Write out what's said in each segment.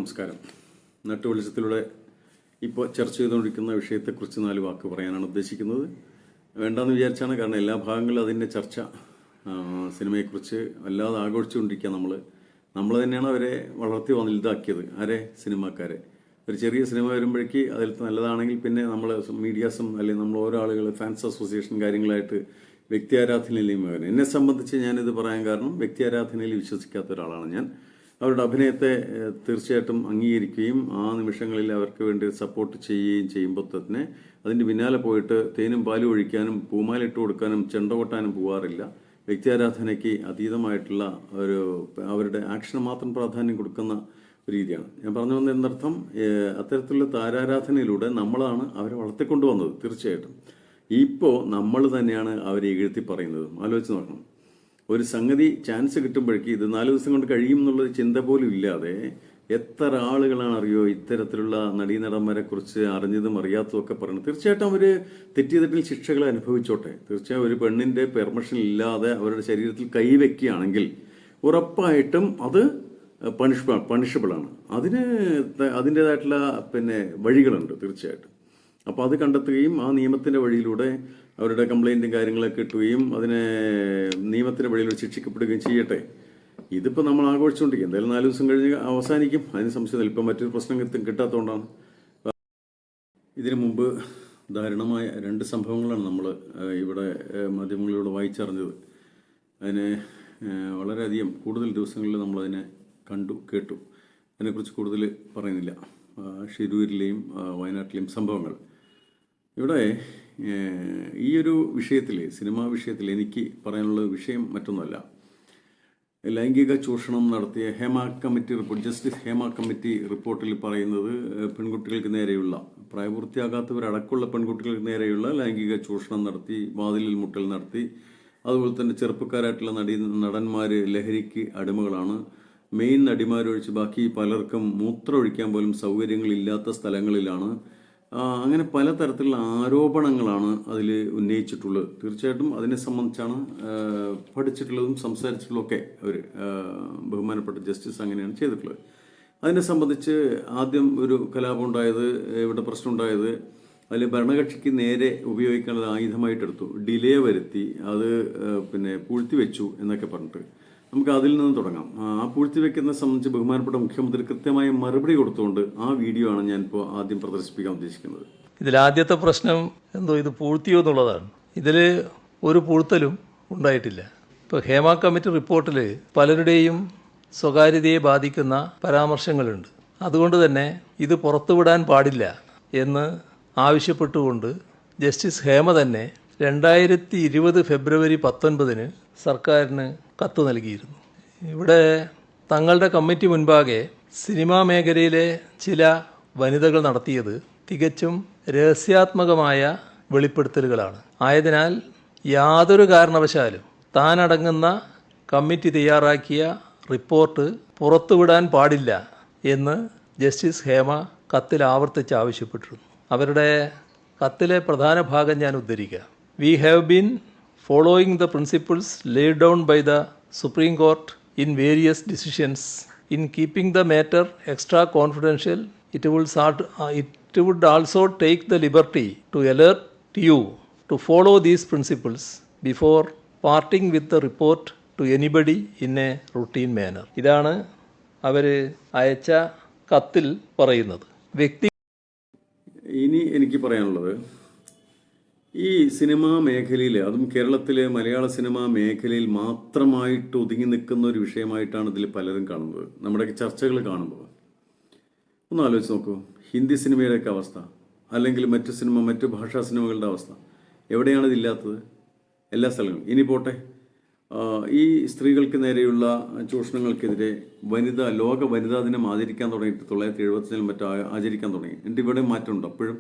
നമസ്കാരം. നട്ടുവെളിച്ചത്തിലൂടെ ഇപ്പോൾ ചർച്ച ചെയ്തുകൊണ്ടിരിക്കുന്ന വിഷയത്തെക്കുറിച്ച് 4 വാക്ക് പറയാനാണ് ഉദ്ദേശിക്കുന്നത്. വേണ്ടാന്ന് വിചാരിച്ചാണ്, കാരണം എല്ലാ ഭാഗങ്ങളിലും അതിൻ്റെ ചർച്ച സിനിമയെക്കുറിച്ച് വല്ലാതെ ആഘോഷിച്ചുകൊണ്ടിരിക്കുക. നമ്മൾ തന്നെയാണ് അവരെ വളർത്തി വലുതാക്കിയത്. ആരെ? സിനിമാക്കാരെ. ഒരു ചെറിയ സിനിമ വരുമ്പോഴേക്ക് അതിൽ നല്ലതാണെങ്കിൽ പിന്നെ നമ്മൾ മീഡിയാസും അല്ലെങ്കിൽ നമ്മൾ ഓരോ ആളുകൾ ഫാൻസ് അസോസിയേഷൻ കാര്യങ്ങളായിട്ട് വ്യക്തി ആരാധനയിലേയും വരും. എന്നെ സംബന്ധിച്ച് ഞാനിത് പറയാൻ കാരണം വ്യക്തി ആരാധനയിൽ വിശ്വസിക്കാത്ത ഒരാളാണ് ഞാൻ. അവരുടെ അഭിനയത്തെ തീർച്ചയായിട്ടും അംഗീകരിക്കുകയും ആ നിമിഷങ്ങളിൽ അവർക്ക് വേണ്ടി സപ്പോർട്ട് ചെയ്യുകയും ചെയ്യുമ്പോൾ തന്നെ അതിൻ്റെ പിന്നാലെ പോയിട്ട് തേനും പാലും ഒഴിക്കാനും പൂമാലിട്ട് കൊടുക്കാനും ചെണ്ട കൊട്ടാനും പോകാറില്ല. വ്യക്തി ആരാധനയ്ക്ക് അതീതമായിട്ടുള്ള അവരുടെ ആക്ഷന് മാത്രം പ്രാധാന്യം കൊടുക്കുന്ന ഒരു രീതിയാണ്. ഞാൻ പറഞ്ഞു വന്ന എന്നർത്ഥം, അത്തരത്തിലുള്ള താരാരാധനയിലൂടെ നമ്മളാണ് അവരെ വളർത്തിക്കൊണ്ടുവന്നത്. തീർച്ചയായിട്ടും ഇപ്പോൾ നമ്മൾ തന്നെയാണ് അവരെ ഇകഴ്ത്തി പറയുന്നത്. ആലോചിച്ച് നോക്കണം. ഒരു സംഗതി ചാൻസ് കിട്ടുമ്പോഴേക്ക് ഇത് 4 ദിവസം കൊണ്ട് കഴിയും എന്നുള്ളൊരു ചിന്ത പോലും ഇല്ലാതെ എത്ര ആളുകളാണ് അറിയോ ഇത്തരത്തിലുള്ള നടീനടന്മാരെ കുറിച്ച് അറിഞ്ഞതും അറിയാത്തതും ഒക്കെ പറയുന്നത്. തീർച്ചയായിട്ടും അവർ തെറ്റിയതിൽ ശിക്ഷകൾ അനുഭവിച്ചോട്ടെ. തീർച്ചയായും ഒരു പെണ്ണിന്റെ പെർമിഷൻ ഇല്ലാതെ അവരുടെ ശരീരത്തിൽ കൈവയ്ക്കുകയാണെങ്കിൽ ഉറപ്പായിട്ടും അത് പണിഷബിളാണ്. അതിൻ്റെതായിട്ടുള്ള വഴികളുണ്ട് തീർച്ചയായിട്ടും. അപ്പോൾ അത് കണ്ടെത്തുകയും ആ നിയമത്തിൻ്റെ വഴിയിലൂടെ അവരുടെ കംപ്ലൈൻറ്റും കാര്യങ്ങളൊക്കെ കിട്ടുകയും അതിനെ നിയമത്തിൻ്റെ വഴിയിലൂടെ ശിക്ഷിക്കപ്പെടുകയും ചെയ്യട്ടെ. ഇതിപ്പോൾ നമ്മൾ ആഘോഷിച്ചുകൊണ്ടിരിക്കും. എന്തായാലും 4 ദിവസം കഴിഞ്ഞ് അവസാനിക്കും, അതിന് സംശയം. ഇപ്പം മറ്റൊരു പ്രശ്നം കിട്ടാത്തതുകൊണ്ടാണ്. ഇതിനു മുമ്പ് ദാരുണമായ 2 സംഭവങ്ങളാണ് നമ്മൾ ഇവിടെ മാധ്യമങ്ങളിലൂടെ വായിച്ചറിഞ്ഞത്. അതിനെ വളരെയധികം കൂടുതൽ ദിവസങ്ങളിൽ നമ്മളതിനെ കണ്ടു കേട്ടു. അതിനെക്കുറിച്ച് കൂടുതൽ പറയുന്നില്ല. ഷിരൂരിലെയും വയനാട്ടിലെയും സംഭവങ്ങൾ. ഇവിടെ ഈ ഒരു വിഷയത്തിൽ, സിനിമാ വിഷയത്തിൽ എനിക്ക് പറയാനുള്ള വിഷയം മറ്റൊന്നുമല്ല. ലൈംഗിക ചൂഷണം നടത്തിയ ജസ്റ്റിസ് ഹേമ കമ്മിറ്റി റിപ്പോർട്ടിൽ പറയുന്നത് പെൺകുട്ടികൾക്ക് നേരെയുള്ള, പ്രായപൂർത്തിയാകാത്തവരടക്കമുള്ള പെൺകുട്ടികൾക്ക് നേരെയുള്ള ലൈംഗിക ചൂഷണം നടത്തി, വാതിലിൽ മുട്ടൽ നടത്തി. അതുപോലെ തന്നെ ചെറുപ്പക്കാരായിട്ടുള്ള നടന്മാർ ലഹരിക്ക് അടിമകളാണ്. മെയിൻ നടിമാരൊഴിച്ച് ബാക്കി പലർക്കും മൂത്രമൊഴിക്കാൻ പോലും സൗകര്യങ്ങളില്ലാത്ത സ്ഥലങ്ങളിലാണ്. അങ്ങനെ പലതരത്തിലുള്ള ആരോപണങ്ങളാണ് അതിൽ ഉന്നയിച്ചിട്ടുള്ളത്. തീർച്ചയായിട്ടും അതിനെ സംബന്ധിച്ചാണ് പഠിച്ചിട്ടുള്ളതും സംസാരിച്ചിട്ടുള്ളതൊക്കെ അവർ ബഹുമാനപ്പെട്ട ജസ്റ്റിസ് അങ്ങനെയാണ് ചെയ്തിട്ടുള്ളത്. അതിനെ സംബന്ധിച്ച് ആദ്യം ഒരു കലാപം ഉണ്ടായത്, ഇവിടെ പ്രശ്നം ഉണ്ടായത്, അതിൽ ഭരണകക്ഷിക്ക് നേരെ ഉപയോഗിക്കാനുള്ള ആയുധമായിട്ടെടുത്തു. ഡിലേ വരുത്തി, അത് പൂഴ്ത്തിവെച്ചു എന്നൊക്കെ പറഞ്ഞിട്ട് നമുക്ക് അതിൽ നിന്ന് തുടങ്ങാം. ആ പൂഴ്ത്തിവെക്കുന്നതിനെ സംബന്ധിച്ച് ബഹുമാനപ്പെട്ട മുഖ്യമന്ത്രി കൃത്യമായ മറുപടി കൊടുത്തുകൊണ്ട് ആ വീഡിയോ ആണ് ഞാനിപ്പോൾ ആദ്യം പ്രദർശിപ്പിക്കാൻ ഉദ്ദേശിക്കുന്നത്. ഇതിലാദ്യത്തെ പ്രശ്നം ഇത് പൂഴ്ത്തിയോ എന്നുള്ളതാണ്. ഇതിൽ ഒരു പൂഴ്ത്തലും ഉണ്ടായിട്ടില്ല. ഇപ്പോൾ ഹേമ കമ്മിറ്റി റിപ്പോർട്ടിൽ പലരുടെയും സ്വകാര്യതയെ ബാധിക്കുന്ന പരാമർശങ്ങളുണ്ട്. അതുകൊണ്ട് തന്നെ ഇത് പുറത്തുവിടാൻ പാടില്ല എന്ന് ആവശ്യപ്പെട്ടുകൊണ്ട് ജസ്റ്റിസ് ഹേമ തന്നെ 2020 ഫെബ്രുവരി 19 സർക്കാരിന് കത്ത് നൽകിയിരുന്നു. ഇവിടെ തങ്ങളുടെ കമ്മിറ്റി മുൻപാകെ സിനിമാ മേഖലയിലെ ചില വനിതകൾ നടത്തിയത് തികച്ചും രഹസ്യാത്മകമായ വെളിപ്പെടുത്തലുകളാണ്. ആയതിനാൽ യാതൊരു കാരണവശാലും താനടങ്ങുന്ന കമ്മിറ്റി തയ്യാറാക്കിയ റിപ്പോർട്ട് പുറത്തുവിടാൻ പാടില്ല എന്ന് ജസ്റ്റിസ് ഹേമ കത്തിൽ ആവർത്തിച്ച് ആവശ്യപ്പെട്ടിരുന്നു. അവരുടെ കത്തിലെ പ്രധാന ഭാഗം ഞാൻ ഉദ്ധരിക്കാം. We have been following the principles laid down by the Supreme Court in various decisions. In keeping the matter extra confidential, it would also take the liberty to alert you to follow these principles before parting with the report to anybody in a routine manner. ഇതാണ് അവർ അയച്ച കത്തിൽ പറയുന്നത്. ഇനി എനിക്ക് പറയാനുള്ളത്, ഈ cinema മേഖലയിൽ, അതും കേരളത്തിലെ മലയാള സിനിമാ മേഖലയിൽ മാത്രമായിട്ട് ഒതുങ്ങി നിൽക്കുന്ന ഒരു വിഷയമായിട്ടാണ് ഇതിൽ പലരും കാണുന്നത്. നമ്മുടെ ചർച്ചകൾ കാണുമ്പോൾ ഒന്ന് ആലോചിച്ച് നോക്കൂ. ഹിന്ദി സിനിമയുടെയൊക്കെ അവസ്ഥ, അല്ലെങ്കിൽ മറ്റു ഭാഷാ സിനിമകളുടെ അവസ്ഥ, എവിടെയാണ് ഇതില്ലാത്തത്? എല്ലാ സ്ഥലങ്ങളും. ഇനി പോട്ടെ, ഈ സ്ത്രീകൾക്ക് നേരെയുള്ള ചൂഷണങ്ങൾക്കെതിരെ ലോക വനിതാ ദിനം ആചരിക്കാൻ തുടങ്ങിയിട്ട് 1970 മറ്റോ ആചരിക്കാൻ തുടങ്ങി. എന്നിട്ട് ഇവിടെ മാറ്റമുണ്ട്. അപ്പോഴും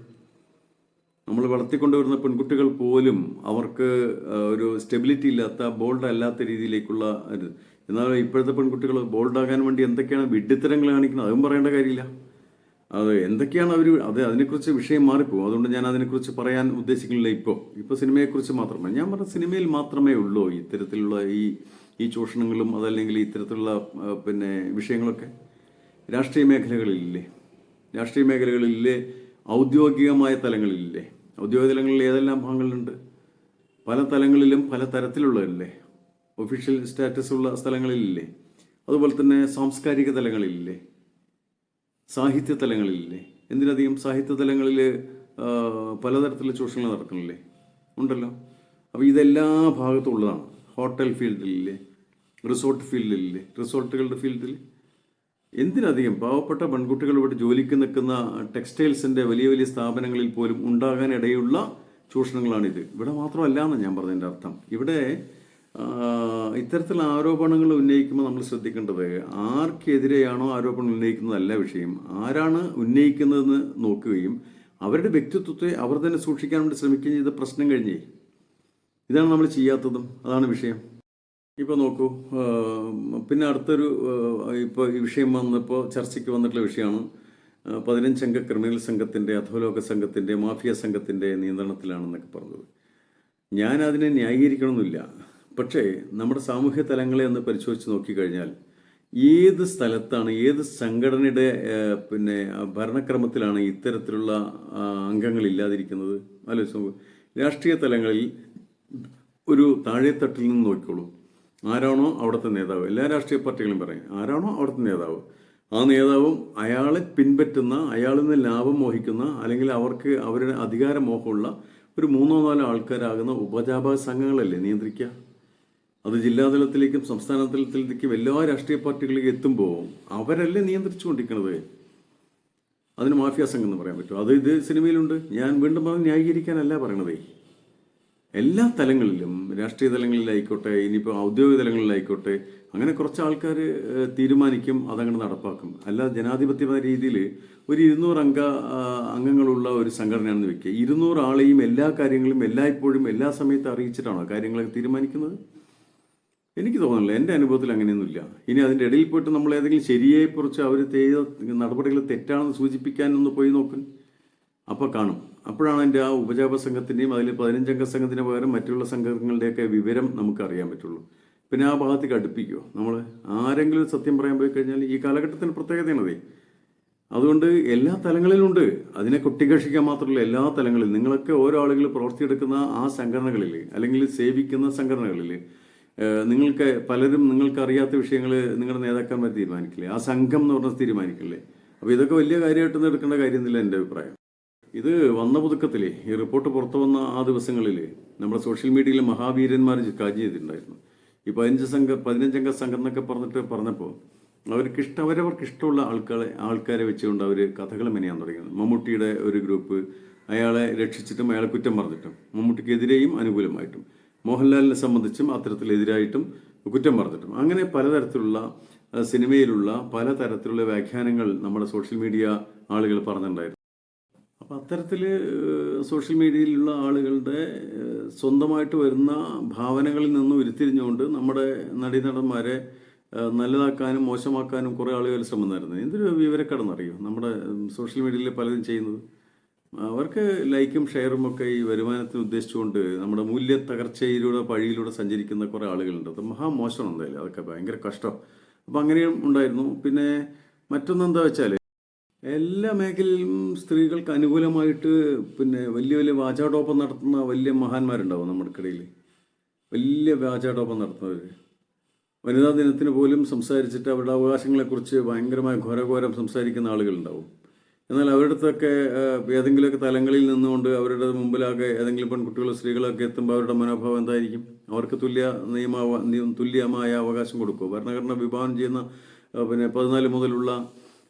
നമ്മൾ വളർത്തിക്കൊണ്ടുവരുന്ന പെൺകുട്ടികൾ പോലും അവർക്ക് ഒരു സ്റ്റെബിലിറ്റി ഇല്ലാത്ത, ബോൾഡ് അല്ലാത്ത രീതിയിലേക്കുള്ള എന്നാൽ ഇപ്പോഴത്തെ പെൺകുട്ടികൾ ബോൾഡാകാൻ വേണ്ടി എന്തൊക്കെയാണ് വിഡ്ഢിത്തരങ്ങൾ കാണിക്കുന്നത്, അതും പറയേണ്ട കാര്യമില്ല. അത് എന്തൊക്കെയാണ് അതിനെക്കുറിച്ച് വിഷയം മാറിപ്പോകും. അതുകൊണ്ട് ഞാൻ അതിനെക്കുറിച്ച് പറയാൻ ഉദ്ദേശിക്കുന്നില്ല. ഇപ്പോൾ സിനിമയെക്കുറിച്ച് മാത്രമേ ഞാൻ പറഞ്ഞ, സിനിമയിൽ മാത്രമേ ഉള്ളൂ ഇത്തരത്തിലുള്ള ഈ ചൂഷണങ്ങളും അതല്ലെങ്കിൽ ഇത്തരത്തിലുള്ള വിഷയങ്ങളൊക്കെ. രാഷ്ട്രീയ മേഖലകളിലില്ലേ? രാഷ്ട്രീയ മേഖലകളിലെ ഔദ്യോഗികമായ തലങ്ങളിലില്ലേ? ഔദ്യോഗിക തലങ്ങളിൽ ഏതെല്ലാം ഭാഗങ്ങളുണ്ട്? പല തലങ്ങളിലും പല തരത്തിലുള്ളതല്ലേ? ഒഫീഷ്യൽ സ്റ്റാറ്റസ് ഉള്ള സ്ഥലങ്ങളിലില്ലേ? അതുപോലെ തന്നെ സാംസ്കാരിക തലങ്ങളിലില്ലേ? സാഹിത്യ തലങ്ങളിലില്ലേ? എന്തിനധികം സാഹിത്യ തലങ്ങളിൽ പലതരത്തിലുള്ള ചൂഷണങ്ങൾ നടക്കുന്നില്ലേ? ഉണ്ടല്ലോ. അപ്പോൾ ഇതെല്ലാ ഭാഗത്തും ഉള്ളതാണ്. ഹോട്ടൽ ഫീൽഡിലില്ലേ? റിസോർട്ട് ഫീൽഡിലില്ലേ? റിസോർട്ടുകളുടെ ഫീൽഡിൽ എന്തിനധികം പാവപ്പെട്ട പെൺകുട്ടികൾ ഇവിടെ ജോലിക്ക് നിൽക്കുന്ന ടെക്സ്റ്റൈൽസിൻ്റെ വലിയ വലിയ സ്ഥാപനങ്ങളിൽ പോലും ഉണ്ടാകാനിടയുള്ള ചൂഷണങ്ങളാണിത്. ഇവിടെ മാത്രമല്ല എന്ന് ഞാൻ പറഞ്ഞതിൻ്റെ അർത്ഥം. ഇവിടെ ഇത്തരത്തിലുള്ള ആരോപണങ്ങൾ ഉന്നയിക്കുമ്പോൾ നമ്മൾ ശ്രദ്ധിക്കേണ്ടത് ആർക്കെതിരെയാണോ ആരോപണം ഉന്നയിക്കുന്നതല്ല വിഷയം, ആരാണ് ഉന്നയിക്കുന്നതെന്ന് നോക്കുകയും അവരുടെ വ്യക്തിത്വത്തെ അവർ തന്നെ സൂക്ഷിക്കാൻ വേണ്ടി ശ്രമിക്കുകയും ചെയ്ത പ്രശ്നം കഴിഞ്ഞേ. ഇതാണ് നമ്മൾ ചെയ്യാത്തതും, അതാണ് വിഷയം. ഇപ്പോൾ നോക്കൂ, പിന്നെ അടുത്തൊരു ഇപ്പോൾ ഈ വിഷയം വന്നപ്പോൾ ചർച്ചയ്ക്ക് വന്നിട്ടുള്ള വിഷയമാണ് 15 ക്രിമിനൽ സംഘത്തിൻ്റെ, അധോലോക സംഘത്തിൻ്റെ, മാഫിയ സംഘത്തിൻ്റെ നിയന്ത്രണത്തിലാണെന്നൊക്കെ പറഞ്ഞത്. ഞാൻ അതിനെ ന്യായീകരിക്കണമെന്നില്ല. പക്ഷേ നമ്മുടെ സാമൂഹ്യ തലങ്ങളെ ഒന്ന് പരിശോധിച്ച് നോക്കിക്കഴിഞ്ഞാൽ ഏത് സ്ഥലത്താണ്, ഏത് സംഘടനയുടെ പിന്നെ ഭരണക്രമത്തിലാണ് ഇത്തരത്തിലുള്ള അംഗങ്ങളില്ലാതിരിക്കുന്നത്? ആലോചിച്ച് നോക്കൂ. രാഷ്ട്രീയ തലങ്ങളിൽ ഒരു താഴെത്തട്ടിൽ നിന്ന് നോക്കിക്കോളൂ. ആരാണോ അവിടുത്തെ നേതാവ്, എല്ലാ രാഷ്ട്രീയ പാർട്ടികളും പറയും, ആരാണോ അവിടുത്തെ നേതാവ്, ആ നേതാവും അയാളെ പിൻപറ്റുന്ന, അയാളിൽ നിന്ന് ലാഭം മോഹിക്കുന്ന, അല്ലെങ്കിൽ അവർക്ക് അവരുടെ അധികാരമോഹമുള്ള ഒരു 3-4 ആൾക്കാരാകുന്ന ഉപജാപക സംഘങ്ങളല്ലേ നിയന്ത്രിക്കുക? അത് ജില്ലാതലത്തിലേക്കും സംസ്ഥാന തലത്തിലേക്കും എല്ലാ രാഷ്ട്രീയ പാർട്ടികളിലേക്ക് എത്തുമ്പോൾ അവരല്ലേ നിയന്ത്രിച്ചുകൊണ്ടിരിക്കുന്നത്. അതിന് മാഫിയ സംഘം എന്ന് പറയാൻ പറ്റും. അത് ഇത് സിനിമയിലുണ്ട്. ഞാൻ വീണ്ടും പറഞ്ഞ് ന്യായീകരിക്കാനല്ല പറയണതേ. എല്ലാ തലങ്ങളിലും, രാഷ്ട്രീയ തലങ്ങളിലായിക്കോട്ടെ, ഇനിയിപ്പോൾ ഔദ്യോഗിക തലങ്ങളിലായിക്കോട്ടെ, അങ്ങനെ കുറച്ച് ആൾക്കാർ തീരുമാനിക്കും, അതങ്ങനെ നടപ്പാക്കും. അല്ല ജനാധിപത്യമായ രീതിയിൽ ഒരു 200 അംഗങ്ങളുള്ള ഒരു സംഘടനയാണെന്ന് വെക്കുക. 200 ആളെയും എല്ലാ കാര്യങ്ങളും എല്ലായ്പ്പോഴും എല്ലാ സമയത്തും അറിയിച്ചിട്ടാണോ കാര്യങ്ങളൊക്കെ തീരുമാനിക്കുന്നത്? എനിക്ക് തോന്നുന്നില്ല. എൻ്റെ അനുഭവത്തിൽ അങ്ങനെയൊന്നുമില്ല. ഇനി അതിൻ്റെ ഇടയിൽ പോയിട്ട് നമ്മൾ ഏതെങ്കിലും ശരിയെക്കുറിച്ച് അവർ ചെയ്ത നടപടികൾ തെറ്റാണെന്ന് സൂചിപ്പിക്കാനൊന്ന് പോയി നോക്കും, അപ്പോൾ കാണും. അപ്പോഴാണ് അതിൻ്റെ ആ ഉപജാപ സംഘത്തിൻ്റെയും അതിൽ 15 സംഘത്തിന് പകരം മറ്റുള്ള സംഘങ്ങളുടെയൊക്കെ വിവരം നമുക്ക് അറിയാൻ പറ്റുള്ളൂ. പിന്നെ ആ ഭാഗത്തേക്ക് അടുപ്പിക്കുമോ നമ്മൾ? ആരെങ്കിലും സത്യം പറയാൻ പോയി കഴിഞ്ഞാൽ ഈ കാലഘട്ടത്തിന് പ്രത്യേകതയാണതേ. അതുകൊണ്ട് എല്ലാ തലങ്ങളിലുണ്ട്. അതിനെ കൊട്ടിഘോഷിക്കാൻ മാത്രമല്ല, എല്ലാ തലങ്ങളിലും നിങ്ങളൊക്കെ ഓരോ ആളുകൾ പ്രവർത്തിയെടുക്കുന്ന ആ സംഘടനകളിൽ അല്ലെങ്കിൽ സേവിക്കുന്ന സംഘടനകളിൽ നിങ്ങൾക്ക് പലരും നിങ്ങൾക്ക് അറിയാത്ത വിഷയങ്ങൾ നിങ്ങളുടെ നേതാക്കന്മാർ തീരുമാനിക്കില്ലേ? ആ സംഘം എന്ന് പറഞ്ഞാൽ തീരുമാനിക്കില്ലേ? അപ്പോൾ ഇതൊക്കെ വലിയ കാര്യമായിട്ടൊന്നും എടുക്കേണ്ട കാര്യമൊന്നുമില്ല എൻ്റെ അഭിപ്രായം. ഇത് വന്ന പുതുക്കത്തിലേ, ഈ റിപ്പോർട്ട് പുറത്തു വന്ന ആ ദിവസങ്ങളിൽ നമ്മുടെ സോഷ്യൽ മീഡിയയിൽ മഹാവീരന്മാർ കാര്യം ചെയ്തിട്ടുണ്ടായിരുന്നു. ഈ 15 സംഘം എന്നൊക്കെ പറഞ്ഞപ്പോൾ അവർക്ക് ഇഷ്ടമുള്ള ആൾക്കാരെ വെച്ചുകൊണ്ട് അവർ കഥകൾ മെനയാൻ തുടങ്ങിയത്. മമ്മൂട്ടിയുടെ ഒരു ഗ്രൂപ്പ് അയാളെ രക്ഷിച്ചിട്ടും അയാളെ കുറ്റം പറഞ്ഞിട്ടും, മമ്മൂട്ടിക്കെതിരെയും അനുകൂലമായിട്ടും, മോഹൻലാലിനെ സംബന്ധിച്ചും അത്തരത്തിലെതിരായിട്ടും കുറ്റം പറഞ്ഞിട്ടും, അങ്ങനെ പലതരത്തിലുള്ള സിനിമയിലുള്ള പലതരത്തിലുള്ള വ്യാഖ്യാനങ്ങൾ നമ്മുടെ സോഷ്യൽ മീഡിയ ആളുകൾ പറഞ്ഞിട്ടുണ്ടായിരുന്നു. അപ്പോൾ അത്തരത്തിൽ സോഷ്യൽ മീഡിയയിലുള്ള ആളുകളുടെ സ്വന്തമായിട്ട് വരുന്ന ഭാവനകളിൽ നിന്ന് ഉരുത്തിരിഞ്ഞുകൊണ്ട് നമ്മുടെ നടീനടന്മാരെ നല്ലതാക്കാനും മോശമാക്കാനും കുറേ ആളുകൾ ശ്രമം നടത്തുന്നത്. എന്തൊരു വിവരക്കടന്നറിയോ നമ്മുടെ സോഷ്യൽ മീഡിയയിൽ പലരും ചെയ്യുന്നത്? അവർക്ക് ലൈക്കും ഷെയറും ഒക്കെ ഈ വരുമാനത്തിന് ഉദ്ദേശിച്ചുകൊണ്ട് നമ്മുടെ മൂല്യ തകർച്ചയിലൂടെ പഴിയിലൂടെ സഞ്ചരിക്കുന്ന കുറേ ആളുകളുണ്ട്. അത് മഹാമോശം എന്തായാലും, അതൊക്കെ ഭയങ്കര കഷ്ടം. അപ്പം അങ്ങനെയും ഉണ്ടായിരുന്നു. പിന്നെ മറ്റൊന്നെന്താ വെച്ചാൽ എല്ലാ മേഖലയിലും സ്ത്രീകൾക്ക് അനുകൂലമായിട്ട് പിന്നെ വലിയ വലിയ വാചാടോപ്പം നടത്തുന്ന വലിയ മഹാന്മാരുണ്ടാവും നമ്മുടെ ഇടയിൽ. വലിയ വാചാടോപ്പം നടത്തുന്നവർ വനിതാ ദിനത്തിന് പോലും സംസാരിച്ചിട്ട് അവരുടെ അവകാശങ്ങളെക്കുറിച്ച് ഭയങ്കരമായ ഘോരഘോരം സംസാരിക്കുന്ന ആളുകളുണ്ടാവും. എന്നാൽ അവരുടെ അടുത്തൊക്കെ ഏതെങ്കിലുമൊക്കെ തലങ്ങളിൽ നിന്നുകൊണ്ട് അവരുടെ മുമ്പിലാകെ ഏതെങ്കിലും പെൺകുട്ടികളോ സ്ത്രീകളൊക്കെ എത്തുമ്പോൾ അവരുടെ മനോഭാവം എന്തായിരിക്കും? അവർക്ക് തുല്യമായ അവകാശം കൊടുക്കുമോ? ഭരണഘടന വിഭാവനം ചെയ്യുന്ന പിന്നെ 14 മുതലുള്ള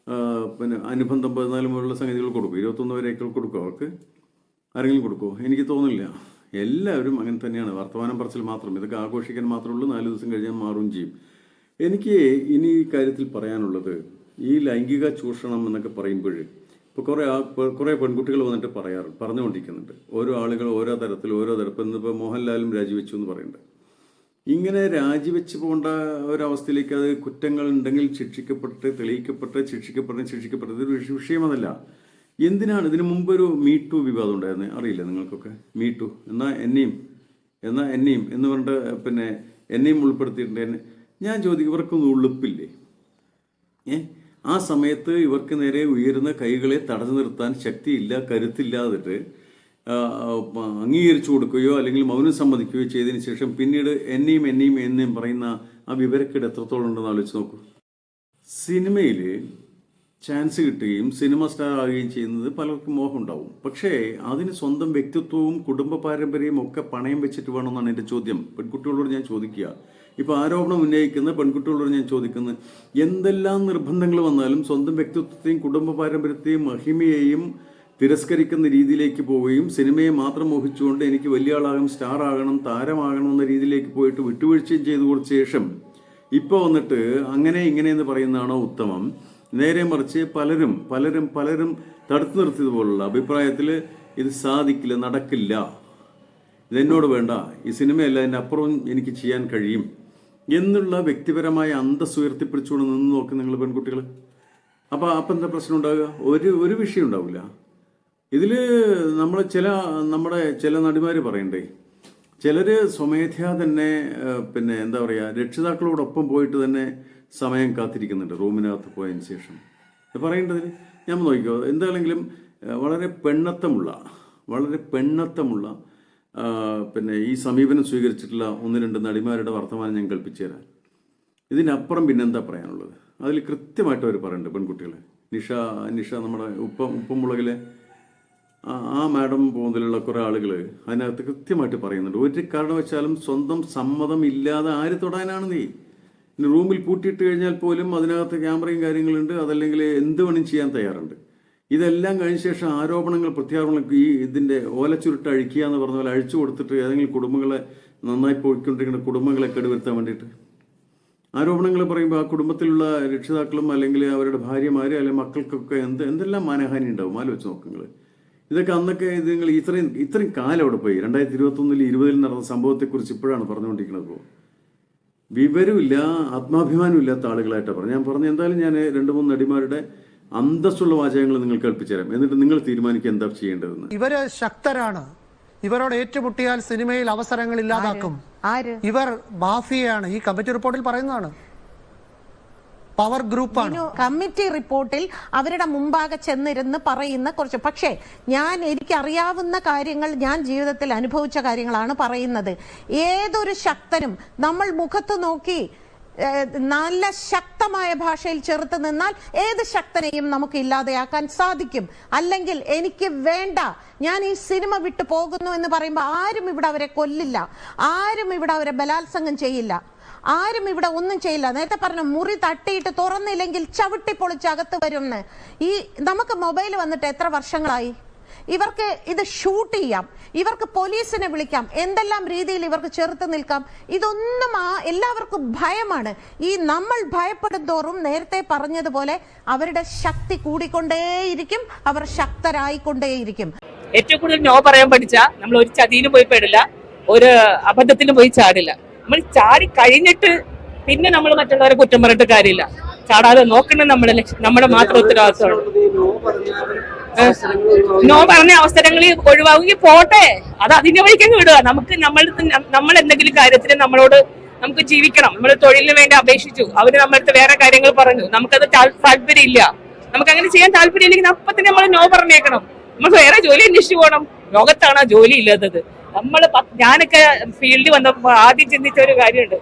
പിന്നെ അനുബന്ധം 14 മുതലുള്ള സംഗതികൾ കൊടുക്കും. 21 വരെയൊക്കെ കൊടുക്കും. അവർക്ക് ആരെങ്കിലും കൊടുക്കുമോ? എനിക്ക് തോന്നുന്നില്ല. എല്ലാവരും അങ്ങനെ തന്നെയാണ്. വർത്തമാനം പറച്ചിൽ മാത്രം. ഇതൊക്കെ ആഘോഷിക്കാൻ മാത്രമേ ഉള്ളൂ. 4 ദിവസം കഴിഞ്ഞാൽ മാറുകയും ചെയ്യും. എനിക്ക് ഇനി ഈ കാര്യത്തിൽ പറയാനുള്ളത്, ഈ ലൈംഗിക ചൂഷണം എന്നൊക്കെ പറയുമ്പോൾ ഇപ്പോൾ കുറേ പെൺകുട്ടികൾ വന്നിട്ട് പറഞ്ഞുകൊണ്ടിരിക്കുന്നുണ്ട്. ഓരോ ആളുകൾ ഓരോ തരത്തിൽ ഇന്നിപ്പോൾ മോഹൻലാലും രാജിവെച്ചു എന്ന് പറയുന്നുണ്ട്. ഇങ്ങനെ രാജിവെച്ച് പോകേണ്ട ഒരവസ്ഥയിലേക്ക് അത് കുറ്റങ്ങൾ ഉണ്ടെങ്കിൽ ശിക്ഷിക്കപ്പെട്ട് ഇതൊരു വിഷയമല്ല. എന്തിനാണ്? ഇതിനു മുമ്പൊരു മീ-ടു വിവാദം ഉണ്ടായിരുന്നു, അറിയില്ല നിങ്ങൾക്കൊക്കെ? മീ-ടു എന്നാൽ എന്നെയും എന്ന് പറഞ്ഞിട്ട് പിന്നെ എന്നെയും ഉൾപ്പെടുത്തിയിട്ടുണ്ട്. ഞാൻ ചോദിക്കും, ഇവർക്കൊന്നും ഉളുപ്പില്ലേ? ആ സമയത്ത് ഇവർക്ക് നേരെ ഉയരുന്ന കൈകളെ തടഞ്ഞു നിർത്താൻ ശക്തിയില്ല, കരുത്തില്ലാതിട്ട് അംഗീകരിച്ചു കൊടുക്കുകയോ അല്ലെങ്കിൽ മൗനം സമ്മതിക്കുകയോ ചെയ്തതിന് ശേഷം പിന്നീട് എന്നെയും പറയുന്ന ആ വിവരക്കേട് എത്രത്തോളം ഉണ്ടെന്ന് ആലോചിച്ച് നോക്കൂ. സിനിമയിൽ ചാൻസ് കിട്ടുകയും സിനിമ സ്റ്റാർ ആവുകയും ചെയ്യുന്നത് പലർക്കും മോഹം ഉണ്ടാവും. പക്ഷേ അതിന് സ്വന്തം വ്യക്തിത്വവും കുടുംബ പാരമ്പര്യവും ഒക്കെ പണയം വെച്ചിട്ട് വേണമെന്നാണ് എൻ്റെ ചോദ്യം. പെൺകുട്ടികളോട് ഞാൻ ചോദിക്കുക, ഇപ്പോൾ ആരോപണം ഉന്നയിക്കുന്ന പെൺകുട്ടികളോട് ഞാൻ ചോദിക്കുന്നത്, എന്തെല്ലാം നിർബന്ധങ്ങൾ വന്നാലും സ്വന്തം വ്യക്തിത്വത്തെയും കുടുംബ പാരമ്പര്യത്തെയും മഹിമയെയും തിരസ്കരിക്കുന്ന രീതിയിലേക്ക് പോവുകയും സിനിമയെ മാത്രം മോഹിച്ചുകൊണ്ട് എനിക്ക് വലിയ ആളാകണം, സ്റ്റാർ ആകണം, താരമാകണം എന്ന രീതിയിലേക്ക് പോയിട്ട് വിട്ടുവീഴ്ചയും ചെയ്തു കൊടുത്ത ശേഷം ഇപ്പോൾ വന്നിട്ട് അങ്ങനെ ഇങ്ങനെയെന്ന് പറയുന്നതാണോ ഉത്തമം? നേരെ മറിച്ച് പലരും തടുത്തു നിർത്തിയതുപോലുള്ള അഭിപ്രായത്തിൽ ഇത് സാധിക്കില്ല, നടക്കില്ല, ഇതെന്നോട് വേണ്ട, ഈ സിനിമയല്ല, അതിൻ്റെ അപ്പുറം എനിക്ക് ചെയ്യാൻ കഴിയും എന്നുള്ള വ്യക്തിപരമായ അന്തസ് ഉയർത്തിപ്പിടിച്ചുകൊണ്ട് നിന്ന് നോക്കും നിങ്ങൾ പെൺകുട്ടികൾ. അപ്പം എന്താ പ്രശ്നം ഉണ്ടാവുക? ഒരു വിഷയം ഉണ്ടാവില്ല. ഇതിൽ നമ്മുടെ ചില നടിമാർ പറയണ്ടേ, ചിലർ സ്വമേധ്യാ തന്നെ എന്താ പറയുക, രക്ഷിതാക്കളോടൊപ്പം പോയിട്ട് തന്നെ സമയം കാത്തിരിക്കുന്നുണ്ട് റൂമിനകത്ത് പോയതിന് ശേഷം. പറയേണ്ടതിന് ഞാൻ നോക്കിക്കോ, എന്താണെങ്കിലും വളരെ പെണ്ണത്തമുള്ള ഈ സമീപനം സ്വീകരിച്ചിട്ടുള്ള 1-2 നടിമാരുടെ വർത്തമാനം ഞാൻ കൽപ്പിച്ചു തരാം. ഇതിനപ്പുറം പിന്നെന്താ പറയാനുള്ളത്? അതിൽ കൃത്യമായിട്ട് അവർ പറയുന്നുണ്ട് പെൺകുട്ടികൾ. നിഷ നമ്മുടെ ഉപ്പുമുളകിലെ ആ മാഡം പോകുന്നതിലുള്ള കുറേ ആളുകൾ അതിനകത്ത് കൃത്യമായിട്ട് പറയുന്നുണ്ട്, ഒരു കാരണവശാലും സ്വന്തം സമ്മതം ഇല്ലാതെ ആര് തൊടാനാണ് നീ? റൂമിൽ പൂട്ടിയിട്ട് കഴിഞ്ഞാൽ പോലും അതിനകത്ത് ക്യാമറയും കാര്യങ്ങളുണ്ട്, അതല്ലെങ്കിൽ എന്ത് വേണം ചെയ്യാൻ തയ്യാറുണ്ട്. ഇതെല്ലാം കഴിഞ്ഞ ശേഷം ആരോപണങ്ങൾ പ്രത്യാരോപണങ്ങൾ ഇതിൻ്റെ ഓലച്ചുരുട്ട് അഴിക്കുക എന്ന് പറഞ്ഞ പോലെ അഴിച്ചു കൊടുത്തിട്ട് ഏതെങ്കിലും കുടുംബങ്ങളെ നന്നായി പോയിക്കൊണ്ടിരിക്കുന്ന കുടുംബങ്ങളെ കേടുവരുത്താൻ വേണ്ടിയിട്ട് ആരോപണങ്ങൾ പറയുമ്പോൾ ആ കുടുംബത്തിലുള്ള രക്ഷിതാക്കളും അല്ലെങ്കിൽ അവരുടെ ഭാര്യമാർ അല്ലെങ്കിൽ മക്കൾക്കൊക്കെ എന്തെല്ലാം മാനഹാനി ഉണ്ടാവും. ആലോചിച്ച് നോക്കുങ്ങൾ. ഇതൊക്കെ അന്നൊക്കെ നിങ്ങൾ ഇത്രയും കാലം അവിടെ പോയി. 2021 20 നടന്ന സംഭവത്തെക്കുറിച്ച് ഇപ്പോഴാണ് പറഞ്ഞുകൊണ്ടിരിക്കുന്നത്. ഇപ്പോൾ വിവരമില്ല, ആത്മാഭിമാനം ഇല്ലാത്ത ആളുകളായിട്ടാണ് പറഞ്ഞു. ഞാൻ പറഞ്ഞു, എന്തായാലും ഞാൻ 2-3 നടിമാരുടെ അന്തസ്സുള്ള വാചകങ്ങൾ നിങ്ങൾ കേൾപ്പിച്ചു തരാം, എന്നിട്ട് നിങ്ങൾ തീരുമാനിക്കുക എന്താ ചെയ്യേണ്ടതെന്ന്. ഇവര് ശക്തരാണ്, ഇവരോട് ഏറ്റുമുട്ടിയാൽ സിനിമയിൽ അവസരങ്ങൾ ഇല്ലാതാക്കും, ഇവർ മാഫിയയാണ്. ഈ കമ്മിറ്റി റിപ്പോർട്ടിൽ പറയുന്നതാണ്, പവർ ഗ്രൂപ്പാണ്. കമ്മിറ്റി റിപ്പോർട്ടിൽ അവരുടെ മുമ്പാകെ ചെന്നിരുന്ന് പറയുന്ന കുറച്ച്, പക്ഷേ എനിക്കറിയാവുന്ന കാര്യങ്ങൾ, ഞാൻ ജീവിതത്തിൽ അനുഭവിച്ച കാര്യങ്ങളാണ് പറയുന്നത്. ഏതൊരു ശക്തനും നമ്മൾ മുഖത്ത് നോക്കി നല്ല ശക്തമായ ഭാഷയിൽ ചെറുത്ത് നിന്നാൽ ഏത് ശക്തനെയും നമുക്ക് ഇല്ലാതെയാക്കാൻ സാധിക്കും. അല്ലെങ്കിൽ എനിക്ക് വേണ്ട, ഞാൻ ഈ സിനിമ വിട്ടു പോകുന്നു എന്ന് പറയുമ്പോൾ ആരും ഇവിടെ അവരെ കൊല്ലില്ല, ആരും ഇവിടെ അവരെ ബലാത്സംഗം ചെയ്യില്ല, ആരും ഇവിടെ ഒന്നും ചെയ്യില്ല. നേരത്തെ പറഞ്ഞു, മുറി തട്ടിയിട്ട് തുറന്നില്ലെങ്കിൽ ചവിട്ടി പൊളിച്ച് അകത്ത് വരുമെന്ന്. നമുക്ക് മൊബൈൽ വന്നിട്ട് എത്ര വർഷങ്ങളായി? ഇവർക്ക് ഇത് ഷൂട്ട് ചെയ്യാം, ഇവർക്ക് പോലീസിനെ വിളിക്കാം, എന്തെല്ലാം രീതിയിൽ ഇവർക്ക് ചെറുത്ത് നിൽക്കാം. ഇതൊന്നും എല്ലാവർക്കും ഭയമാണ്. നമ്മൾ ഭയപ്പെടും തോറും നേരത്തെ പറഞ്ഞതുപോലെ അവരുടെ ശക്തി കൂടിക്കൊണ്ടേയിരിക്കും, അവർ ശക്തരായിക്കൊണ്ടേയിരിക്കും. ഏറ്റവും കൂടുതൽ നോ പറയാൻ പഠിച്ച നമ്മൾ ഒരു ചതിയിലും പോയി പെടില്ല, ഒരു അബദ്ധത്തിലും പോയി ചാടില്ല. നമ്മൾ ചാടി കഴിഞ്ഞിട്ട് പിന്നെ നമ്മൾ മറ്റുള്ളവരെ കുറ്റം പറഞ്ഞിട്ട് കാര്യമില്ല. ചാടാതെ നോക്കണം നമ്മുടെ മാത്രം ഉത്തരവാദിത്തമാണ്. നോ പറഞ്ഞ അവസരങ്ങൾ ഒഴിവാക്കി പോട്ടെ, അത് അതിന്റെ വഴിക്കങ്ങ് വിടുക. നമ്മൾ എന്തെങ്കിലും കാര്യത്തിന് നമുക്ക് ജീവിക്കണം. നമ്മൾ തൊഴിലിന് വേണ്ടി അപേക്ഷിച്ചു, അവര് നമ്മളടുത്ത് വേറെ കാര്യങ്ങൾ പറഞ്ഞു, നമുക്കത് താല്പര്യം ഇല്ല, നമുക്ക് അങ്ങനെ ചെയ്യാൻ താല്പര്യം ഇല്ലെങ്കിൽ അപ്പത്തിന് നമ്മൾ നോ പറഞ്ഞേക്കണം. നമ്മൾ വേറെ ജോലി അന്വേഷിച്ചു പോകണം. ലോകത്താണ് ആ ജോലി ഇല്ലാത്തത്. ഞാനൊക്കെ ഫീൽഡിൽ വന്നപ്പോ ആദ്യം ചിന്തിച്ച ഒരു കാര്യമുണ്ട്,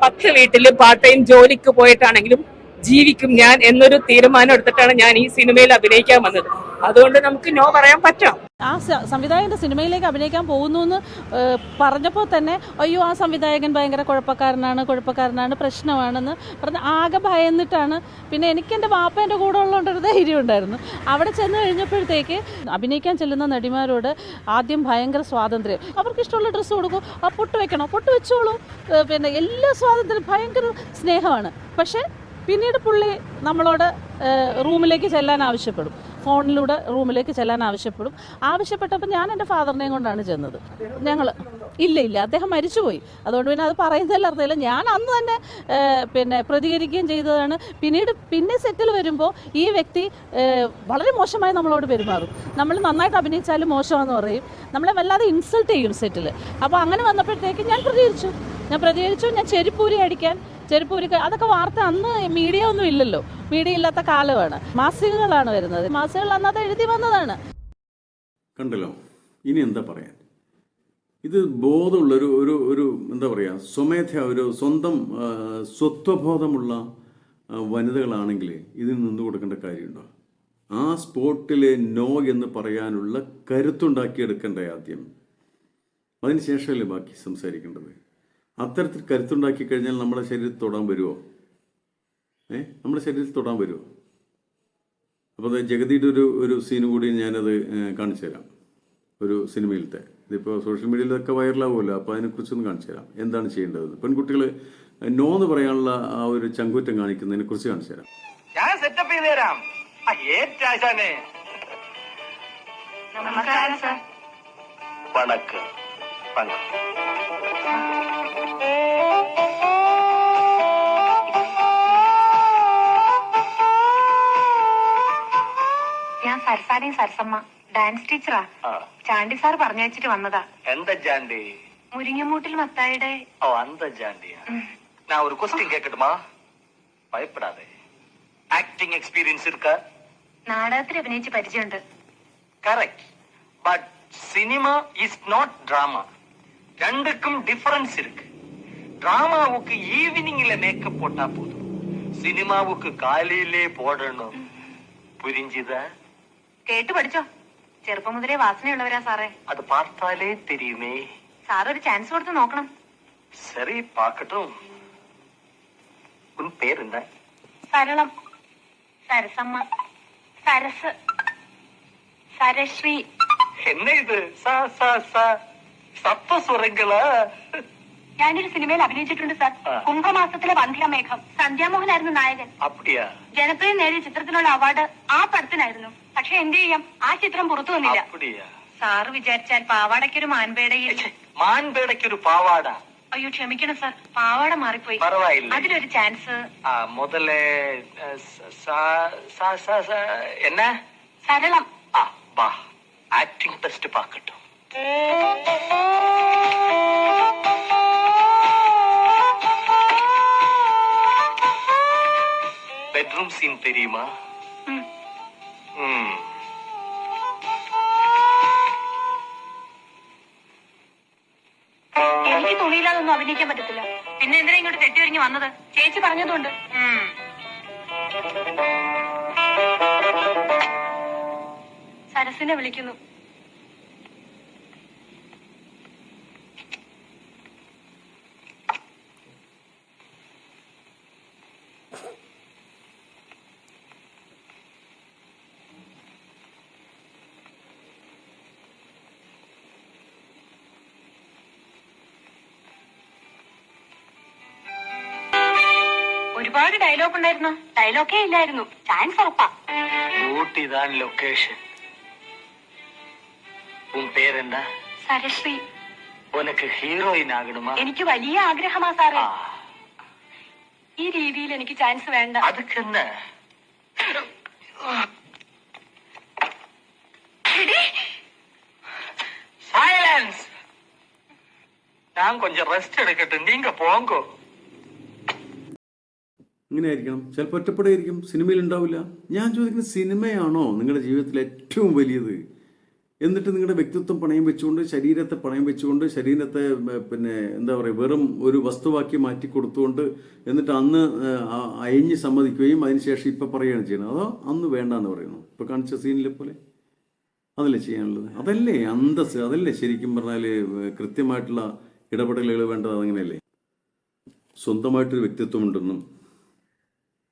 10 വീട്ടില് പാർട്ട് ടൈം ജോലിക്ക് പോയിട്ടാണെങ്കിലും ജീവിക്കും ഞാൻ എന്നൊരു തീരുമാനം എടുത്തിട്ടാണ് ഞാൻ ഈ സിനിമയിൽ അഭിനയിക്കാൻ വന്നത്. അതുകൊണ്ട് നമുക്ക് നോ പറയാൻ പറ്റാം. ആ സംവിധായകന്റെ സിനിമയിലേക്ക് അഭിനയിക്കാൻ പോകുന്നു എന്ന് പറഞ്ഞപ്പോൾ തന്നെ അയ്യോ ആ സംവിധായകൻ ഭയങ്കര കുഴപ്പക്കാരനാണ് പ്രശ്നമാണെന്ന് പറഞ്ഞ് ആകെ ഭയന്നിട്ടാണ്. പിന്നെ എനിക്ക് എൻ്റെ വാപ്പേൻ്റെ കൂടെ ഉള്ളതുകൊണ്ടൊരു ധൈര്യം ഉണ്ടായിരുന്നു. അവിടെ ചെന്ന് കഴിഞ്ഞപ്പോഴത്തേക്ക് അഭിനയിക്കാൻ ചെല്ലുന്ന നടിമാരോട് ആദ്യം ഭയങ്കര സ്വാതന്ത്ര്യം, അവർക്ക് ഇഷ്ടമുള്ള ഡ്രസ്സ് കൊടുക്കും, ആ പൊട്ട് വെക്കണം, പൊട്ട് വെച്ചോളൂ, പിന്നെ എല്ലാ സ്വാതന്ത്ര്യം, ഭയങ്കര സ്നേഹമാണ്. പക്ഷേ പിന്നീട് പുള്ളി നമ്മളോട് റൂമിലേക്ക് ചെല്ലാൻ ആവശ്യപ്പെടും, ഫോണിലൂടെ റൂമിലേക്ക് ചെല്ലാൻ ആവശ്യപ്പെട്ടപ്പോൾ ഞാൻ എൻ്റെ ഫാദറിനെയും കൊണ്ടാണ് ചെന്നത്. ഇല്ല അദ്ദേഹം മരിച്ചുപോയി, അതുകൊണ്ട് പിന്നെ അത് പറയുന്നതിൽ അർത്ഥമില്ല. ഞാൻ അന്ന് തന്നെ പ്രതികരിക്കുകയും ചെയ്തതാണ്. പിന്നെ സെറ്റിൽ വരുമ്പോൾ ഈ വ്യക്തി വളരെ മോശമായി നമ്മളോട് പെരുമാറും. നമ്മൾ നന്നായിട്ട് അഭിനയിച്ചാലും മോശമാണെന്ന് പറയും, നമ്മളെ വല്ലാതെ ഇൻസൾട്ട് ചെയ്യും സെറ്റിൽ. അപ്പോൾ അങ്ങനെ വന്നപ്പോഴത്തേക്ക് ഞാൻ പ്രതികരിച്ചു. ഞാൻ ചെരിപ്പൂരി അടിക്കാൻ ചെരുപ്പ് ഊരി അതൊക്കെ വാർത്ത അന്ന് മീഡിയ ഒന്നും ഇല്ലല്ലോ, മീഡിയ ഇല്ലാത്ത കാലമാണ്. മാസികകളാണ് വരുന്നത്, മാസികകൾ അന്നത് എഴുതി വന്നതാണ്. കണ്ടല്ലോ, ഇനി എന്താ പറയാൻ? ഇത് ബോധമുള്ളൊരു ഒരു ഒരു എന്താ പറയുക, സ്വമേധ ഒരു സ്വന്തം സ്വത്വബോധമുള്ള വനിതകളാണെങ്കിൽ ഇതിന് നിന്ന് കൊടുക്കേണ്ട കാര്യമുണ്ടോ? ആ സ്പോട്ടിൽ നോ എന്ന് പറയാനുള്ള കരുത്തുണ്ടാക്കിയെടുക്കണ്ടേ ആദ്യം, അതിനുശേഷമല്ലേ ബാക്കി സംസാരിക്കേണ്ടത്. അത്തരത്തിൽ കരുത്തുണ്ടാക്കി കഴിഞ്ഞാൽ നമ്മുടെ ശരീരത്തിൽ തൊടാൻ വരുമോ? നമ്മുടെ ശരീരത്തിൽ തൊടാൻ വരുമോ? അപ്പോൾ അത് ജഗതിയുടെ ഒരു സീന് കൂടി ഞാനത് കാണിച്ചു തരാം, ഒരു സിനിമയിലത്തെ. ഇതിപ്പോൾ സോഷ്യൽ മീഡിയയിലൊക്കെ വൈറലാവുമല്ലോ, അപ്പോൾ അതിനെക്കുറിച്ചൊന്ന് കാണിച്ചു തരാം എന്താണ് ചെയ്യേണ്ടത്. പെൺകുട്ടികൾ നോ എന്ന് പറയാനുള്ള ആ ഒരു ചങ്കൂറ്റം കാണിക്കുന്നതിനെ കുറിച്ച് കാണിച്ചു തരാം. ഞാൻ സെറ്റപ്പ് ചെയ്ത് തരാം. നമസ്കാരം സാർ. വണക്കം. ഞാൻ സരസാരി സരസമ്മ, ഡാൻസ് ടീച്ചറാ. ചാണ്ടി സാർ പറഞ്ഞയച്ചിട്ട് വന്നതാ. എന്താ ജാണ്ടി? മുരിങ്ങമൂട്ടിൽ മത്തായിയുടെ. ഓ, അന്ത ജാണ്ടിയാ. நான் ஒரு क्वेश्चन கேட்கட்டுமா? பயப்படாதே. ஆக்டிங் எக்ஸ்பீரியன்ஸ் இருக்கா? നാടകത്തിൽ അഭിനയിച്ച് പരിചയമുണ്ട്. Correct. But cinema is not drama. ரெண்டுக்கும் டிஃபரன்ஸ் இருக்கு. டிராமாவுக்கு ஈவினிங்ல மேக்கப் போட்டா போதும், சினிமாவுக்கு காலையிலே போடணும். புரிஞ்சுதா? കേട്ടു പഠിച്ചോ. ചെറുപ്പം മുതലേ വാസനയുള്ളവരാ സാറേ. அது பார்த்தாலே தெரியுமே. സാർ ഒരു ചാൻസ് കൊടുത്ത് നോക്കണം. சரி, பார்க்கட்டும். உன் பேர் என்ன? സരളം, സരസമ്മ, സരസ്, സരശ്രീ. என்ன இது? സപ്തസ്വരങ്ങളാ? ഞാനൊരു സിനിമയിൽ അഭിനയിച്ചിട്ടുണ്ട് സാർ. കുംഭമാസത്തിലെ വന്ധ്യാമേഘം. സന്ധ്യാമോഹനായിരുന്നു നായകൻ. அப்படியா? ജനപ്രിയം നേടിയ ചിത്രത്തിനുള്ള അവാർഡ് ആ പടത്തിനായിരുന്നു. പക്ഷെ എന്ത് ചെയ്യാം, ആ ചിത്രം പുറത്തു വന്നില്ല. அப்படியா? സാറ് വിചാരിച്ചാൽ പാവാടയ്ക്കൊരു മാൻപേടയിൽ. മാൻപേടയ്ക്കൊരു പാവാട? അയ്യോ ക്ഷമിക്കണം സാർ, പാവാട മാറിപ്പോയി. പരവായില്ല. അതിലൊരു ചാൻസ്. മുതല என்ன? സരളം. வா, ஆக்டிங் டெஸ்ட் பார்க்கட்டும். பெட்ரூம் சீன் தெரியுமா? എനിക്ക് തുണിയില്ലാതൊന്നും അഭിനയിക്കാൻ പറ്റത്തില്ല. പിന്നെ എന്തിനാ ഇങ്ങോട്ട് തെറ്റിയൊരിഞ്ഞ് വന്നത്? ചേച്ചി പറഞ്ഞതുകൊണ്ട്. സരസിനെ വിളിക്കുന്നു. ഒരുപാട് ഡയലോഗ് ഉണ്ടായിരുന്നു. ഡയലോഗേ ഇല്ലായിരുന്നു. ചാൻസ് ഉറപ്പാ. ഊട്ടിதான் ലൊക്കേഷൻ. ഉൻ പേരെന്താ? സരശ്രീ. ഉനക്ക് ഹീറോയിൻ ആകണമാ? എനിക്ക് വലിയ ആഗ്രഹമാ സാറേ. ഈ രീതിയിൽ എനിക്ക് ചാൻസ് വേണ്ട. അതുക്കെന്താ? സൈലൻസ്. ഞാൻ കൊഞ്ചം റെസ്റ്റ് എടുക്കട്ടെ, നീങ്ക പോങ്കോ. ഇങ്ങനെ ആയിരിക്കണം. ചിലപ്പോൾ ഒറ്റപ്പെടുകയായിരിക്കും, സിനിമയിൽ ഉണ്ടാവില്ല. ഞാൻ ചോദിക്കുന്നത്, സിനിമയാണോ നിങ്ങളുടെ ജീവിതത്തിൽ ഏറ്റവും വലിയത്? എന്നിട്ട് നിങ്ങളുടെ വ്യക്തിത്വം പണയം വെച്ചുകൊണ്ട്, ശരീരത്തെ പണയം വെച്ചുകൊണ്ട്, ശരീരത്തെ പിന്നെ എന്താ പറയുക, വെറും ഒരു വസ്തുവാക്കി മാറ്റി കൊടുത്തുകൊണ്ട്, എന്നിട്ട് അന്ന് അയഞ്ഞ് സമ്മതിക്കുകയും അതിനുശേഷം ഇപ്പം പറയുകയാണ് ചെയ്യുന്നത്. അതോ അന്ന് വേണ്ടാന്ന് പറയുന്നു? ഇപ്പോൾ കാണിച്ച സീനിലെ പോലെ അതല്ലേ ചെയ്യാനുള്ളത്? അതല്ലേ അന്തസ്? അതല്ലേ ശരിക്കും പറഞ്ഞാൽ കൃത്യമായിട്ടുള്ള ഇടപെടലുകൾ വേണ്ടത്? അതങ്ങനെയല്ലേ? സ്വന്തമായിട്ടൊരു വ്യക്തിത്വമുണ്ടെന്നും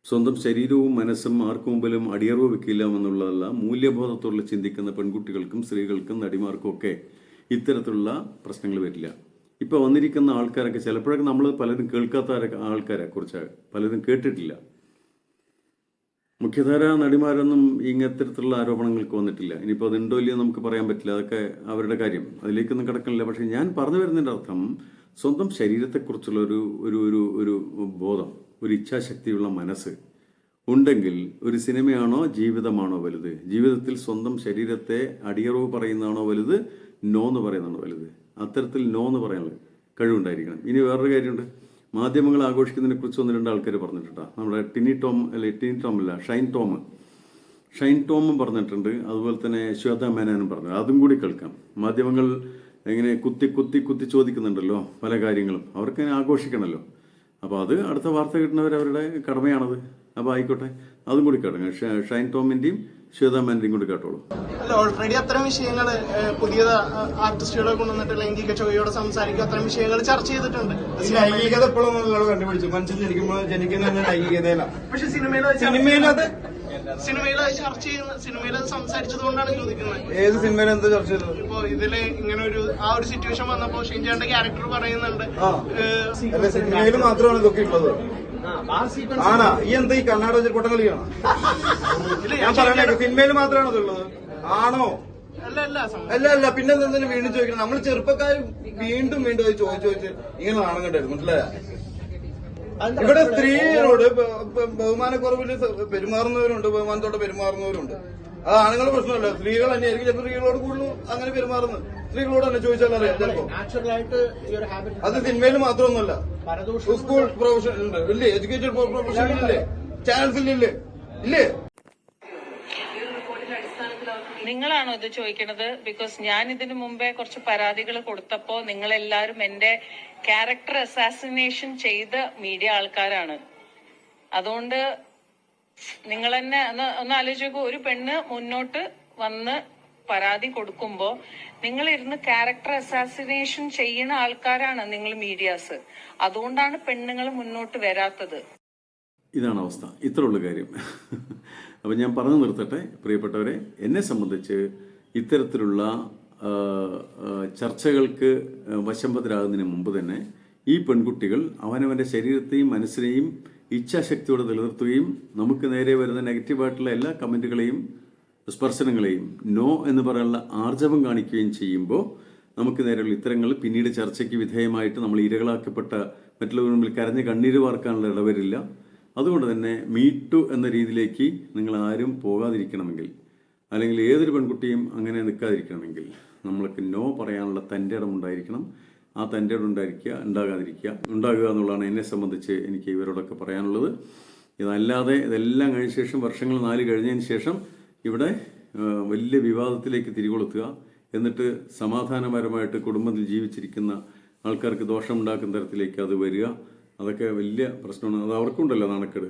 സ്വന്തം ശരീരവും മനസ്സും ആർക്കു മുമ്പിലും അടിയറവ് വെക്കില്ല എന്നുള്ളതല്ല, മൂല്യബോധത്തോടെ ചിന്തിക്കുന്ന പെൺകുട്ടികൾക്കും സ്ത്രീകൾക്കും നടിമാർക്കും ഒക്കെ ഇത്തരത്തിലുള്ള പ്രശ്നങ്ങൾ വരില്ല. ഇപ്പോൾ വന്നിരിക്കുന്ന ആൾക്കാരൊക്കെ ചിലപ്പോഴൊക്കെ നമ്മൾ പലരും കേൾക്കാത്ത ആൾക്കാരെ കുറിച്ച് പലരും കേട്ടിട്ടില്ല. മുഖ്യധാര നടിമാരൊന്നും ഇങ്ങനത്തരത്തിലുള്ള ആരോപണങ്ങൾക്ക് വന്നിട്ടില്ല. ഇനിയിപ്പോൾ അതുണ്ടോ ഇല്ലയോ നമുക്ക് പറയാൻ പറ്റില്ല, അതൊക്കെ അവരുടെ കാര്യം, അതിലേക്കൊന്നും കിടക്കണില്ല. പക്ഷെ ഞാൻ പറഞ്ഞു വരുന്നതിൻ്റെ അർത്ഥം, സ്വന്തം ശരീരത്തെക്കുറിച്ചുള്ള ഒരു ബോധം, ഒരു ഇച്ഛാശക്തിയുള്ള മനസ്സ് ഉണ്ടെങ്കിൽ ഒരു സിനിമയാണോ ജീവിതമാണോ വലുത്? ജീവിതത്തിൽ സ്വന്തം ശരീരത്തെ അടിയറവ് പറയുന്നതാണോ വലുത്, നോ എന്ന് പറയുന്നതാണോ വലുത്? അത്തരത്തിൽ നോ എന്ന് പറയാനുള്ള കഴിവുണ്ടായിരിക്കണം. ഇനി വേറൊരു കാര്യമുണ്ട്, മാധ്യമങ്ങൾ ആഘോഷിക്കുന്നതിനെ കുറിച്ച് ഒന്ന് രണ്ട് ആൾക്കാർ പറഞ്ഞിട്ടുണ്ട്. നമ്മുടെ ടിനി ടോം അല്ല ഷൈൻ ടോമും പറഞ്ഞിട്ടുണ്ട്. അതുപോലെ തന്നെ ശ്വേത മേനോനും പറഞ്ഞു. അതും കൂടി കേൾക്കാം. മാധ്യമങ്ങൾ ഇങ്ങനെ കുത്തി ചോദിക്കുന്നുണ്ടല്ലോ പല കാര്യങ്ങളും, അവർക്ക് ആഘോഷിക്കണമല്ലോ. അപ്പോൾ അത് അടുത്ത വാർത്ത കിട്ടുന്നവരവരുടെ കടമയാണത്. അപ്പോൾ ആയിക്കോട്ടെ, അതും കൂടി കേട്ടോ. ഷൈൻ ടോമിന്റെയും ശ്വേത മേനോന്റെയും കൂടി കേട്ടോളൂ. അല്ല, ഓൾറെഡി അത്തരം വിഷയങ്ങൾ പുതിയ ആർട്ടിസ്റ്റുകളെ കൊണ്ടുവന്നിട്ട് ലൈംഗിക ചൊവ്വയോടെ സംസാരിക്കുക, അത്തരം വിഷയങ്ങൾ ചർച്ച ചെയ്തിട്ടുണ്ട്. ലൈംഗികത എപ്പോഴും നിങ്ങൾ കണ്ടുപിടിച്ചു. മനുഷ്യൻ ജനിക്കുന്ന ലൈംഗികതയിലാണ്. പക്ഷെ സിനിമയിൽ ചർച്ച ചെയ്യുന്ന സിനിമയിൽ അത് സംസാരിച്ചത് കൊണ്ടാണ് ചോദിക്കുന്നത്. ഏത് സിനിമയിൽ എന്താ ചർച്ച ചെയ്തത്? ഇപ്പൊ ഇതില് ഇങ്ങനെ ഒരു സിറ്റുവേഷൻ വന്നപ്പോ ഷിൻചാന്റെ ക്യാരക്ടർ പറയുന്നുണ്ട്. അല്ല, സിനിമയിൽ മാത്രമാണ് ഇതൊക്കെ ഉള്ളത്. ആണാ ഈ എന്താ ഈ കർണാടക കൊട്ടം കളിയാണോ? ഞാൻ പറയണേ, സിനിമയിൽ മാത്രമാണോ ഇതുള്ളത്? ആണോ? അല്ല പിന്നെന്തെങ്കിലും വീണ്ടും ചോദിക്കണം. നമ്മൾ ചെറുപ്പക്കാർ വീണ്ടും അത് ചോദിച്ച് ഇങ്ങനെ നാണം കണ്ടായിരുന്നു. മനസ്സിലായ ഇവിടെ സ്ത്രീകളോട് ബഹുമാനക്കുറവിൽ പെരുമാറുന്നവരുണ്ട്, ബഹുമാനത്തോടെ പെരുമാറുന്നവരുണ്ട്. അത് ആണുങ്ങളുടെ പ്രശ്നമല്ല, സ്ത്രീകൾ തന്നെയായിരിക്കും ചിലപ്പോൾ സ്ത്രീകളോട് കൂടുതലും അങ്ങനെ പെരുമാറുന്നത്. സ്ത്രീകളോട് തന്നെ ചോദിച്ചാൽ അറിയാം ചിലപ്പോ. അത് സിനിമയിൽ മാത്രമൊന്നുമല്ല, സ്കൂൾ പ്രൊഫഷൻ ഉണ്ട് ഇല്ലേ, എഡ്യൂക്കേറ്റഡ് പ്രൊഫഷനില്ലേ, ചാനൽസിലില്ലേ ഇല്ലേ? നിങ്ങളാണോ ഇത് ചോദിക്കണത്? ബിക്കോസ് ഞാൻ ഇതിനു മുമ്പേ കുറച്ച് പരാതികൾ കൊടുത്തപ്പോ നിങ്ങളെല്ലാരും എന്റെ ക്യാരക്ടർ അസാസിനേഷൻ ചെയ്ത മീഡിയ ആൾക്കാരാണ്. അതുകൊണ്ട് നിങ്ങൾ തന്നെ ഒന്ന് ആലോചിച്ച് നോക്കൂ. ഒരു പെണ്ണ് മുന്നോട്ട് വന്ന് പരാതി കൊടുക്കുമ്പോ നിങ്ങൾ ഇരുന്ന് ക്യാരക്ടർ അസാസിനേഷൻ ചെയ്യുന്ന ആൾക്കാരാണ് നിങ്ങൾ മീഡിയാസ്. അതുകൊണ്ടാണ് പെണ്ണുങ്ങൾ മുന്നോട്ട് വരാത്തത്. ഇതാണ് അവസ്ഥ. ഇത്രയുള്ള കാര്യം. അപ്പം ഞാൻ പറഞ്ഞു നിർത്തട്ടെ പ്രിയപ്പെട്ടവരെ. എന്നെ സംബന്ധിച്ച് ഇത്തരത്തിലുള്ള ചർച്ചകൾക്ക് വശംവദരാകുന്നതിന് മുമ്പ് തന്നെ ഈ പെൺകുട്ടികൾ അവനവൻ്റെ ശരീരത്തെയും മനസ്സിനെയും ഇച്ഛാശക്തിയോടെ നിലനിർത്തുകയും നമുക്ക് നേരെ വരുന്ന നെഗറ്റീവായിട്ടുള്ള എല്ലാ കമൻറ്റുകളെയും സ്പർശനങ്ങളെയും നോ എന്ന് പറയാനുള്ള ആർജവം കാണിക്കുകയും ചെയ്യുമ്പോൾ നമുക്ക് നേരെയുള്ള ഇത്തരങ്ങൾ പിന്നീട് ചർച്ചയ്ക്ക് വിധേയമായിട്ട് നമ്മൾ ഇരകളാക്കപ്പെട്ട മറ്റുള്ളവർ മുമ്പിൽ കരഞ്ഞ് കണ്ണീര് വാർക്കാനുള്ള ഇടവരില്ല. അതുകൊണ്ട് തന്നെ മീറ്റു എന്ന രീതിയിലേക്ക് നിങ്ങൾ ആരും പോകാതിരിക്കണമെങ്കിൽ, അല്ലെങ്കിൽ ഏതൊരു പെൺകുട്ടിയും അങ്ങനെ നിൽക്കാതിരിക്കണമെങ്കിൽ നമ്മൾക്ക് നോ പറയാനുള്ള തൻ്റെ ഇടം ഉണ്ടായിരിക്കണം. ആ തൻ്റെ ഇടം ഉണ്ടാകുക എന്നുള്ളതാണ് എന്നെ സംബന്ധിച്ച് എനിക്ക് ഇവരോടൊക്കെ പറയാനുള്ളത്. ഇതല്ലാതെ ഇതെല്ലാം കഴിഞ്ഞ ശേഷം വർഷങ്ങൾ 4 കഴിഞ്ഞതിന് ശേഷം ഇവിടെ വലിയ വിവാദത്തിലേക്ക് തിരികൊളുത്തുക, എന്നിട്ട് സമാധാനപരമായിട്ട് കുടുംബത്തിൽ ജീവിച്ചിരിക്കുന്ന ആൾക്കാർക്ക് ദോഷമുണ്ടാക്കുന്ന തരത്തിലേക്ക് അത് വരിക, അതൊക്കെ വലിയ പ്രശ്നമാണ്. അത് അവർക്കുണ്ടല്ലോ നാണക്കേട്.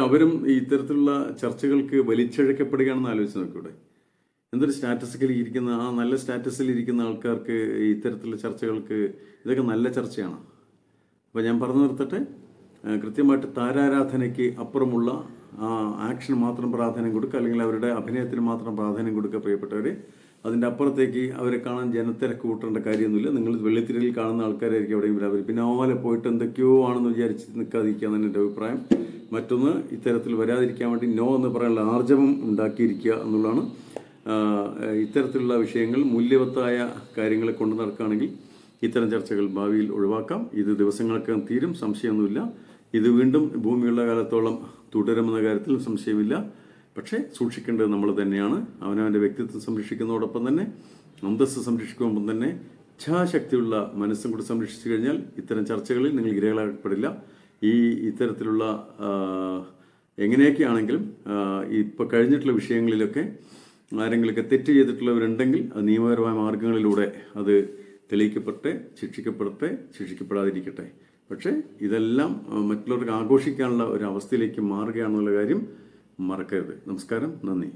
അവരും ഈ ഇത്തരത്തിലുള്ള ചർച്ചകൾക്ക് വലിച്ചഴക്കപ്പെടുകയാണെന്ന് ആലോചിച്ച് നോക്കിവിടെ. എന്തൊരു സ്റ്റാറ്റസിൽ ഇരിക്കുന്ന, ആ നല്ല സ്റ്റാറ്റസിൽ ഇരിക്കുന്ന ആൾക്കാർക്ക് ഇത്തരത്തിലുള്ള ചർച്ചകൾക്ക് ഇതൊക്കെ നല്ല ചർച്ചയാണ്. അപ്പോൾ ഞാൻ പറഞ്ഞു നിർത്തട്ടെ. കൃത്യമായിട്ട് താരാരാധനയ്ക്ക് അപ്പുറമുള്ള ആക്ഷൻ മാത്രം പ്രാധാന്യം കൊടുക്കുക, അല്ലെങ്കിൽ അവരുടെ അഭിനയത്തിന് മാത്രം പ്രാധാന്യം കൊടുക്കുക പ്രിയപ്പെട്ടവർ. അതിൻ്റെ അപ്പുറത്തേക്ക് അവരെ കാണാൻ ജനത്തിരക്ക് കൂട്ടേണ്ട കാര്യമൊന്നുമില്ല. നിങ്ങൾ വെള്ളിത്തിരയിൽ കാണുന്ന ആൾക്കാരായിരിക്കും അവിടെയും അവർ പിന്നാലെ പോയിട്ട് എന്തൊക്കെയോ ആണെന്ന് വിചാരിച്ച് നിൽക്കാതിരിക്കുകയാണ് എൻ്റെ അഭിപ്രായം. മറ്റൊന്ന്, ഇത്തരത്തിൽ വരാതിരിക്കാൻ വേണ്ടി നോ എന്ന് പറയാനുള്ള ആർജവം ഉണ്ടാക്കിയിരിക്കുക എന്നുള്ളതാണ്. ഇത്തരത്തിലുള്ള വിഷയങ്ങൾ, മൂല്യവത്തായ കാര്യങ്ങളെ കൊണ്ടു നടക്കുകയാണെങ്കിൽ ഇത്തരം ചർച്ചകൾ ഭാവിയിൽ ഒഴിവാക്കാം. ഇത് ദിവസങ്ങൾക്കകം തീരും, സംശയമൊന്നുമില്ല. ഇത് വീണ്ടും ഭൂമിയുള്ള കാലത്തോളം തുടരുമെന്ന കാര്യത്തിൽ സംശയമില്ല. പക്ഷേ സൂക്ഷിക്കേണ്ടത് നമ്മൾ തന്നെയാണ്. അവനവൻ്റെ വ്യക്തിത്വം സംരക്ഷിക്കുന്നതോടൊപ്പം തന്നെ അന്തസ്സ് സംരക്ഷിക്കുമ്പോൾ തന്നെ ഇച്ഛാശക്തിയുള്ള മനസ്സും കൂടി സംരക്ഷിച്ചു കഴിഞ്ഞാൽ ഇത്തരം ചർച്ചകളിൽ നിങ്ങൾ ഇരകളാകപ്പെടില്ല. ഇത്തരത്തിലുള്ള എങ്ങനെയൊക്കെയാണെങ്കിലും ഇപ്പോൾ കഴിഞ്ഞിട്ടുള്ള വിഷയങ്ങളിലൊക്കെ ആരെങ്കിലുമൊക്കെ തെറ്റ് ചെയ്തിട്ടുള്ളവരുണ്ടെങ്കിൽ അത് നിയമപരമായ മാർഗങ്ങളിലൂടെ അത് തെളിയിക്കപ്പെടട്ടെ, ശിക്ഷിക്കപ്പെടാതിരിക്കട്ടെ. പക്ഷേ ഇതെല്ലാം മറ്റുള്ളവർക്ക് ആഘോഷിക്കാനുള്ള ഒരു അവസ്ഥയിലേക്ക് മാറുകയാണെന്നുള്ള കാര്യം മറക്കരുത്. നമസ്കാരം, നന്ദി.